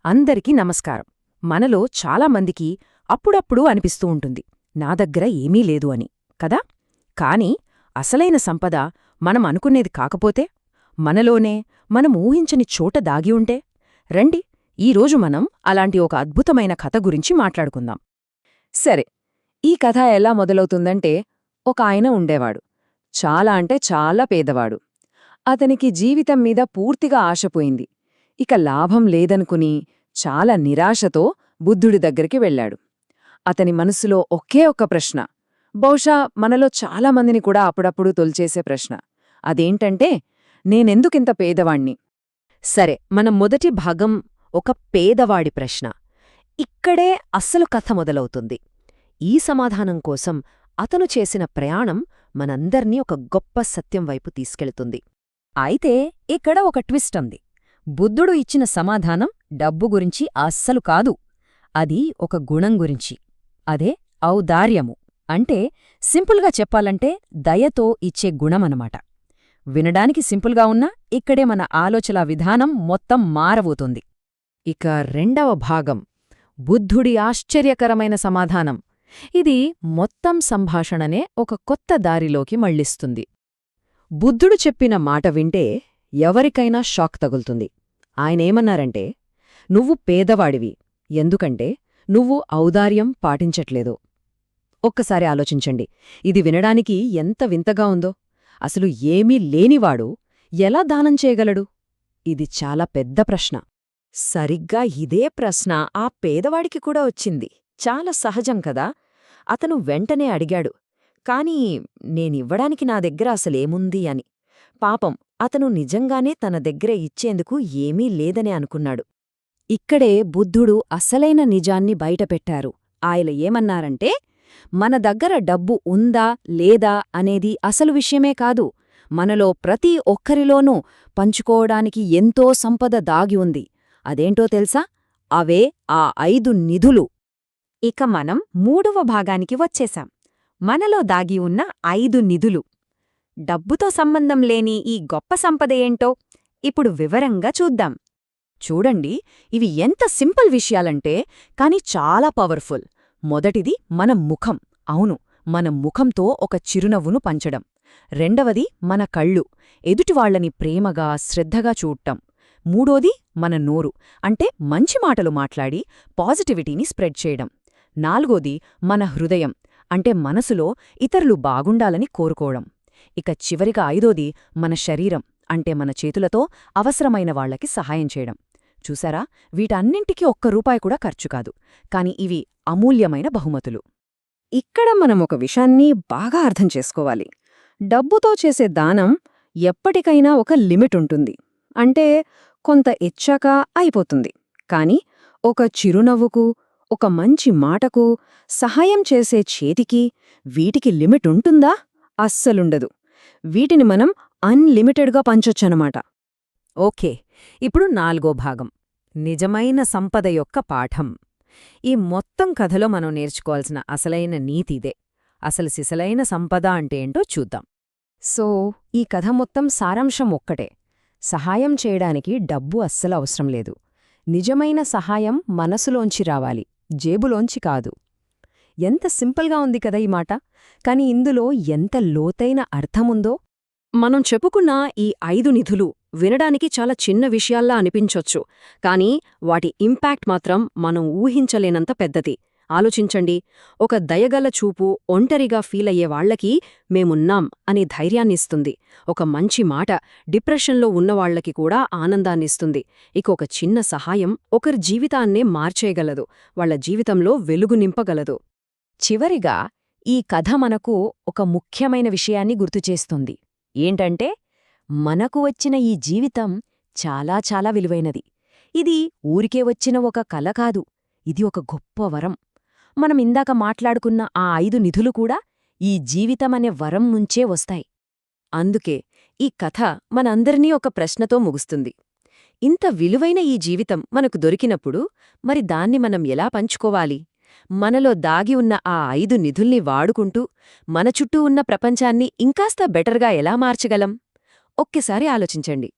అందరికీ నమస్కారం. మనలో చాలామందికి అప్పుడప్పుడు అనిపిస్తూ ఉంటుంది, నా దగ్గర ఏమీ లేదు అని, కదా? కాని అసలైన సంపద మనం అనుకునేది కాకపోతే, మనలోనే మనం ఊహించని చోట దాగి ఉంటే? రండి, ఈరోజు మనం అలాంటి ఒక అద్భుతమైన కథ గురించి మాట్లాడుకుందాం. సరే, ఈ కథ ఎలా మొదలవుతుందంటే, ఒక ఆయన ఉండేవాడు. చాలా అంటే చాలా పేదవాడు. అతనికి జీవితం మీద పూర్తిగా ఆశపోయింది. ఇక లాభం లేదనుకుని చాలా నిరాశతో బుద్ధుడి దగ్గరికి వెళ్ళాడు. అతని మనసులో ఒకే ఒక్క ప్రశ్న, బహుశా మనలో చాలామందిని కూడా అప్పుడప్పుడు తొలిచేసే ప్రశ్న. అదేంటంటే, నేనెందుకింత పేదవాణ్ణి? సరే, మన మొదటి భాగం ఒక పేదవాడి ప్రశ్న. ఇక్కడే అస్సలు కథ మొదలవుతుంది. ఈ సమాధానం కోసం అతను చేసిన ప్రయాణం మనందర్నీ ఒక గొప్ప సత్యం వైపు తీసుకెళ్తుంది. అయితే ఇక్కడ ఒక ట్విస్ట్ ఉంది. బుద్ధుడు ఇచ్చిన సమాధానం డబ్బు గురించి అస్సలు కాదు. అది ఒక గుణం గురించి. అదే ఔదార్యము. అంటే సింపుల్గా చెప్పాలంటే దయతో ఇచ్చే గుణమనమాట. వినడానికి సింపుల్గా ఉన్నా ఇక్కడే మన ఆలోచన విధానం మొత్తం మారబోతుంది. ఇక రెండవ భాగం, బుద్ధుడి ఆశ్చర్యకరమైన సమాధానం. ఇది మొత్తం సంభాషణనే ఒక కొత్త దారిలోకి మళ్లిస్తుంది. బుద్ధుడు చెప్పిన మాట వింటే ఎవరికైనా షాక్ తగులుతుంది. ఆయనేమన్నారంటే, నువ్వు పేదవాడివి, ఎందుకంటే నువ్వు ఔదార్యం పాటించట్లేదు. ఒక్కసారి ఆలోచించండి, ఇది వినడానికి ఎంత వింతగా ఉందో. అసలు ఏమీ లేనివాడు ఎలా దానం చేయగలడు? ఇది చాలా పెద్ద ప్రశ్న. సరిగ్గా ఇదే ప్రశ్న ఆ పేదవాడికి కూడా వచ్చింది. చాలా సహజం కదా. అతను వెంటనే అడిగాడు, కాని నేనివ్వడానికి నా దగ్గర అసలేముంది అని. పాపం, అతను నిజంగానే తన దగ్గర ఇచ్చేందుకు ఏమీ లేదనే అనుకున్నాడు. ఇక్కడే బుద్ధుడు అసలైన నిజాన్ని బయటపెట్టారు. ఆయన ఏమన్నారంటే, మన దగ్గర డబ్బు ఉందా లేదా అనేది అసలు విషయమే కాదు. మనలో ప్రతి ఒక్కరిలోనూ పంచుకోవడానికి ఎంతో సంపద దాగి ఉంది. అదేంటో తెలుసా? అవే ఆ 5 నిధులు. ఇక మనం మూడవ భాగానికి వచ్చేశాం. మనలో దాగి ఉన్న 5 నిధులు. డబ్బుతో సంబంధం లేని ఈ గొప్ప సంపద ఏంటో ఇప్పుడు వివరంగా చూద్దాం. చూడండి, ఇవి ఎంత సింపుల్ విషయాలంటే కాని చాలా పవర్ఫుల్. మొదటిది మన ముఖం. అవును, మన ముఖంతో ఒక చిరునవ్వును పంచడం. రెండవది మన కళ్ళు, ఎదుటివాళ్లని ప్రేమగా శ్రద్ధగా చూడటం. మూడోది మన నోరు, అంటే మంచి మాటలు మాట్లాడి పాజిటివిటీని స్ప్రెడ్ చేయడం. నాలుగోది మన హృదయం, అంటే మనసులో ఇతరులు బాగుండాలని కోరుకోవడం. ఇక చివరిగా ఐదోది మన శరీరం, అంటే మన చేతులతో అవసరమైన వాళ్లకి సహాయం చేయడం. చూసారా, వీటన్నింటికీ ₹1 కూడా ఖర్చుకాదు, కాని ఇవి అమూల్యమైన బహుమతులు. ఇక్కడ మనం ఒక విషయాన్ని బాగా అర్థం చేసుకోవాలి. డబ్బుతో చేసే దానం ఎప్పటికైనా ఒక లిమిట్ ఉంటుంది. అంటే కొంత ఇచ్చాక అయిపోతుంది. కాని ఒక చిరునవ్వుకు, ఒక మంచి మాటకు, సహాయం చేసే చేతికి, వీటికి లిమిట్ ఉంటుందా? అస్సలుండదు. వీటిని మనం అన్లిమిటెడ్గా పంచొచ్చనమాట. ఓకే, ఇప్పుడు 4వ భాగం, నిజమైన సంపద యొక్క పాఠం. ఈ మొత్తం కథలో మనం నేర్చుకోవాల్సిన అసలైన నీతిదే. అసలు సిసలైన సంపద అంటే ఏంటో చూద్దాం. సో, ఈ కథ మొత్తం సారాంశం ఒక్కటే. సహాయం చేయడానికి డబ్బు అస్సలు అవసరం లేదు. నిజమైన సహాయం మనసులోంచి రావాలి, జేబులోంచి కాదు. ఎంత సింపుల్గా ఉంది కదా ఈ మాట, కాని ఇందులో ఎంత లోతైన అర్థముందో. మనం చెప్పుకున్న ఈ 5 నిధులు వినడానికి చాలా చిన్న విషయాల్లా అనిపించొచ్చు, కానీ వాటి ఇంపాక్ట్ మాత్రం మనం ఊహించలేనంత పెద్దది. ఆలోచించండి, ఒక దయగల చూపు ఒంటరిగా ఫీలయ్యే వాళ్లకి మేమున్నాం అనే ధైర్యాన్నిస్తుంది. ఒక మంచి మాట డిప్రెషన్లో ఉన్నవాళ్లకి కూడా ఆనందాన్నిస్తుంది. ఇక ఒక చిన్న సహాయం ఒకరి జీవితాన్నే మార్చేయగలదు, వాళ్ల జీవితంలో వెలుగు నింపగలదు. చివరిగా ఈ కథ మనకు ఒక ముఖ్యమైన విషయాన్ని గుర్తుచేస్తుంది. ఏంటంటే, మనకు వచ్చిన ఈ జీవితం చాలా చాలా విలువైనది. ఇది ఊరికే వచ్చిన ఒక కల కాదు, ఇది ఒక గొప్ప వరం. మనం ఇందాక మాట్లాడుకున్న ఆ 5 నిధులు కూడా ఈ జీవితమనే వరం నుంచే వస్తాయి. అందుకే ఈ కథ మనందరినీ ఒక ప్రశ్నతో ముగుస్తుంది. ఇంత విలువైన ఈ జీవితం మనకు దొరికినప్పుడు మరి దాన్ని మనం ఎలా పంచుకోవాలి? మనలో దాగి ఉన్న ఆ 5 నిధుల్ని వాడుకుంటూ మన చుట్టూ ఉన్న ప్రపంచాన్ని ఇంకాస్త బెటర్గా ఎలా మార్చగలం? ఒక్కసారి ఆలోచించండి.